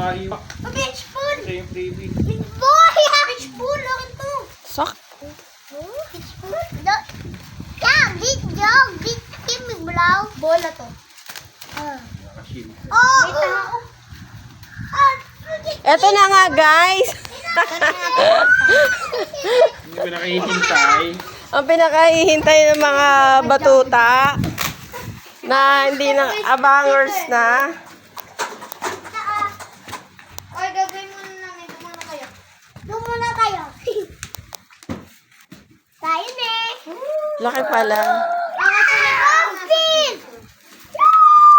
nakaiwak. Beach pool! Ito yung freebie. Beach boy! Beach pool! Akin to! Sak. Beach pool? Yeah, beach dog! Beach team bulaw! Bola to. Nakashim. Oh! May tao! Eto na nga, guys. Hindi ko nakahihintay. Ang pinakahihintay ng mga batuta na hindi na abangers na. Ay, gagawin muna namin. Doon muna kayo. Doon muna kayo. Tayo na. Laki pala. Outfit!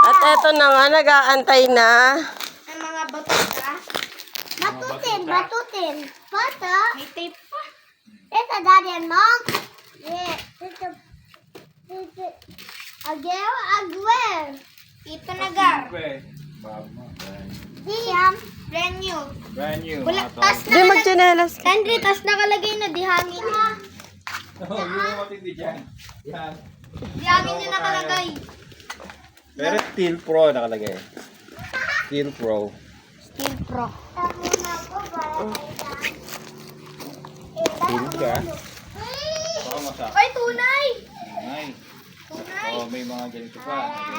At eto na nga, nag-aantay na. Ang mga batuta. Batutin, batutin. Bata. May tape pa. Ito, daddy and mom. Yeah. Ito. Agwel. Ito na gar. Siyam. Brand new. Brand new. Wala, mga tol. tas Hindi magchinelas ka. Henry, tas nakalagay na dihangin niya. Oh, yun yung matindi dyan. Yan. Dihangin niya nakalagay. Pero Steel Pro nakalagay. Steel Pro. Steel Pro. Tulog ka. Baka masak. Ay, tunay! Ay. Tunay! Oh, may mga ganito pa.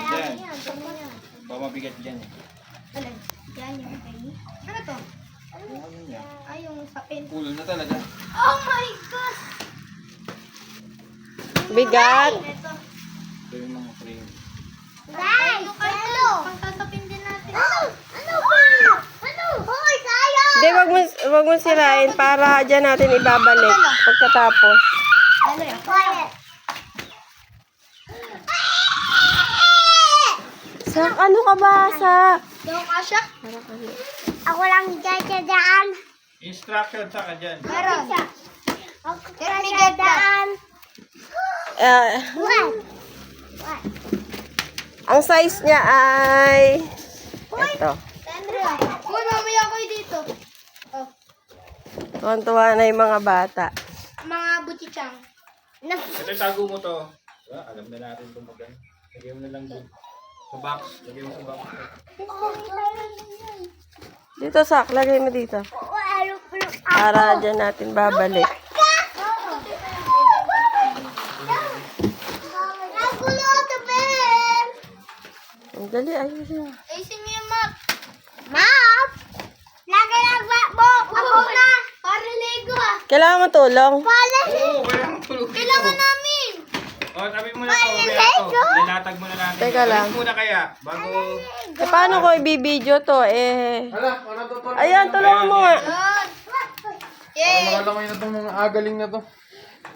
Ganyan dyan. Baka mabigat dyan eh. Alin? Yan yung okay. Ano to? Ano yan? Ay, yung sapin. Cool na talaga. Oh my God! Bigat. Ito. Ito yung mga frame. Guys! Hello! Pangkasapin din natin. Ano ba? Ano? Hoy, tayo! Hindi, wag mo sirain para dyan natin ibabalik pagkatapos. Ano yan? Quiet! Sak, ano ka ba, Sak? Yung kasya? Ako lang dyan. Instruction sa ka dyan. Meron. Ako lang dyan. What? Ang size niya ay ito. Uy, mamaya kayo dito. Oh, Tuwan-tuwa na yung mga bata. mga butichang. Ito tago mo to. Alam na natin kung maganda. Lagay mo na lang dun. Sa box. Lagay mo sa box. Dito, Sak, lagay mo dito. Para dyan natin babalik. Ang dali, ayusin. Ayusin mo yung map. Map? Lagay lang mo. Ako na. Para Lego ah. Kailangan mo tulong. Para. Oo, kailangan tulog. Kailangan namin. O, tabi mo na to. Kaya to. Lalatag mo na natin. Teka lang. Balik muna kaya. Bago... Eh, paano ko ibibideo to? Ayan, tulungan mo nga. Yun. Yay. Makalamay na itong mga agaling na to.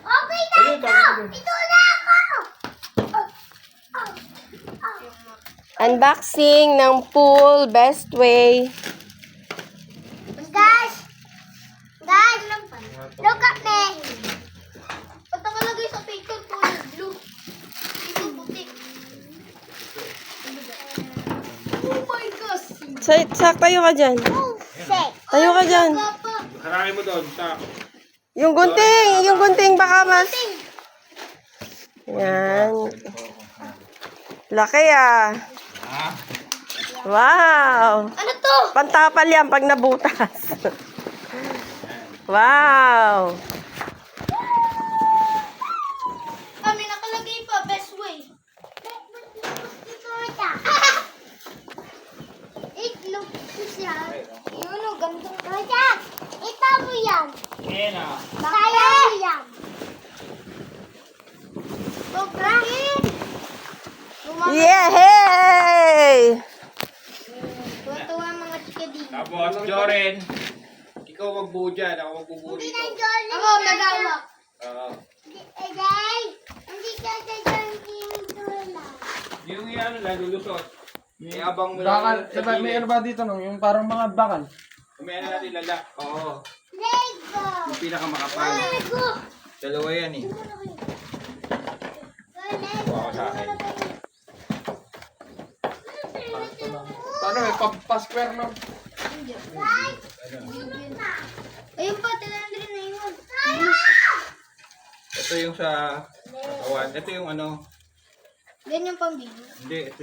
Okay na ito. Ito na ako. Unboxing ng pool, best way. Guys. Look at me. Ba't nakalagay sa picture ko yung blue? Ito puti. Oh my gosh. Sak, tayo ka dyan. Oh, sick. Tayo ka dyan. Papa. Harangin mo doon. Sa... Yung gunting baka mas... Yan. Laki ah. Ah. Wow. Ano to? Pantapal yan pag nabutas. Wow. May nakalagay pa, best way. Itlog ko siya. Yun o, gandang kaya. Ito mo yan. Ayan ah. Kaya mo yan. Sobra. Yeah, hey! Tuwa-tuwa mga chika dito. Tapos, Joren. Ikaw magbuo dyan. Ako magbubuo Hindi dito. na jolly. Ako, nagawa. Oo. Hindi ka jolly. Yung yan, lalulusot. May abang mo lang. Bakal, diba, may ano ba dito no? Yung parang mga bakal. Kumain na natin lala. Oo. Lego. Yung pinakamakapal. Lego. Dalawa yan eh. Kuha ko sa akin. Paano may pa-square no? Ayun pa, 300 na yun. Ito yung sa katawan. Ito yung ano. Ganyan pang video. Hindi, ito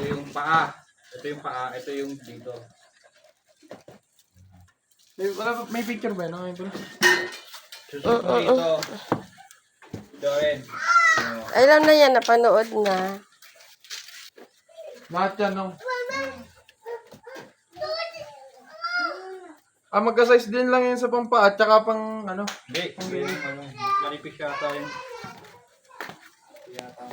yung paa. Ito yung paa, ito yung dito. May picture ba? No? Susunod mo dito. Ito rin. Alam na yan, napanood na. Lahat yan, no? Magka-size din lang yan sa pampa at saka pang ano. Hindi, yung manipis yata yun. Yata.